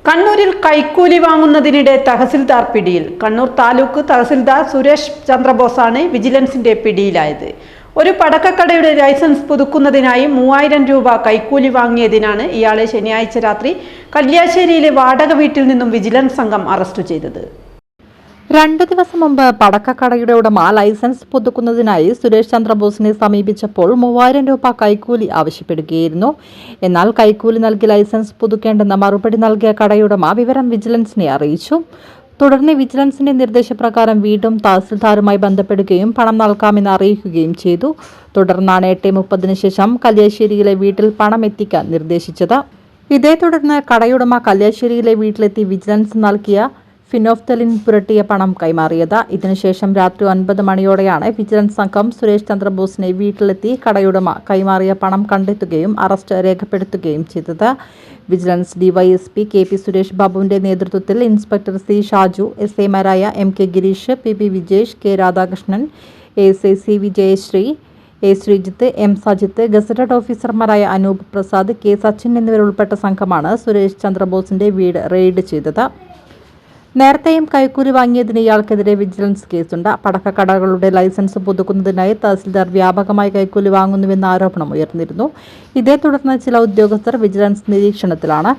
കണ്ണൂരിൽ കൈക്കൂലി വാങ്ങുന്നതിനിടെ തഹസിൽദാർ പിടിയിൽ. കണ്ണൂർ താലൂക്ക് തഹസിൽദാർ സുരേഷ് ചന്ദ്രബോസാണ് വിജിലൻസിന്റെ പിടിയിലായത്. ഒരു പടക്കക്കടയുടെ ലൈസൻസ് പുതുക്കുന്നതിനായി 3000 രൂപ കൈക്കൂലി വാങ്ങിയതിനാണ് ഇയാളെ ശനിയാഴ്ച രാത്രി കല്യാശ്ശേരിയിലെ വാടക വീട്ടിൽ നിന്നും വിജിലൻസ് സംഘം അറസ്റ്റ് ചെയ്തത്. 2 ദിവസം മുമ്പ് പടക്കക്കടയുടെ ഉടമ ലൈസൻസ് പുതുക്കുന്നതിനായി സുരേഷ് ചന്ദ്രബോസിനെ സമീപിച്ചപ്പോൾ 3000 രൂപ കൈക്കൂലി ആവശ്യപ്പെടുകയായിരുന്നു. എന്നാൽ കൈക്കൂലി നൽകി ലൈസൻസ് പുതുക്കേണ്ടെന്ന മറുപടി നൽകിയ കടയുടമ വിവരം വിജിലൻസിനെ അറിയിച്ചു. തുടർന്ന് വിജിലൻസിന്റെ നിർദ്ദേശപ്രകാരം വീണ്ടും തഹസിൽദാരുമായി ബന്ധപ്പെടുകയും പണം നൽകാമെന്ന് അറിയിക്കുകയും ചെയ്തു. തുടർന്നാണ് 8:30 ശേഷം കല്യാശ്ശേരിയിലെ വീട്ടിൽ പണം എത്തിക്കാൻ നിർദ്ദേശിച്ചത്. ഇതേ തുടർന്ന് കടയുടമ കല്യാശ്ശേരിയിലെ വീട്ടിലെത്തി വിജിലൻസ് നൽകിയ ഫിനോഫ്തലിൻ പുരട്ടിയ പണം കൈമാറിയത്. ഇതിനുശേഷം രാത്രി 9 മണിയോടെയാണ് വിജിലൻസ് സംഘം സുരേഷ് ചന്ദ്രബോസിനെ വീട്ടിലെത്തി കടയുടമ കൈമാറിയ പണം കണ്ടെത്തുകയും അറസ്റ്റ് രേഖപ്പെടുത്തുകയും ചെയ്തത്. Vigilance DYSP K P. സുരേഷ് ബാബുവിന്റെ നേതൃത്വത്തിൽ ഇൻസ്പെക്ടർ സി. ഷാജു, എസ്.ഐമാരായ M K. Girish, P P. Vijesh, K. Radhakrishnan, S I. C. Vijayasree, A. Sreejith, M. Sajith, gazetted ഓഫീസർമാരായ അനൂപ് പ്രസാദ്, കെ. സച്ചിൻ എന്നിവരുൾപ്പെട്ട സംഘമാണ് സുരേഷ് ചന്ദ്രബോസിന്റെ വീട് റെയ്ഡ് ചെയ്തത്. നേരത്തെയും കൈക്കൂലി വാങ്ങിയതിന് ഇയാൾക്കെതിരെ വിജിലൻസ് കേസുണ്ട്. പടക്കക്കടകളുടെ ലൈസൻസ് പുതുക്കുന്നതിനായി തഹസിൽദാർ വ്യാപകമായി കൈക്കൂലി വാങ്ങുന്നുവെന്ന ആരോപണം ഉയർന്നിരുന്നു. ഇതേ തുടർന്ന് ചില ഉദ്യോഗസ്ഥർ വിജിലൻസ് നിരീക്ഷണത്തിലാണ്.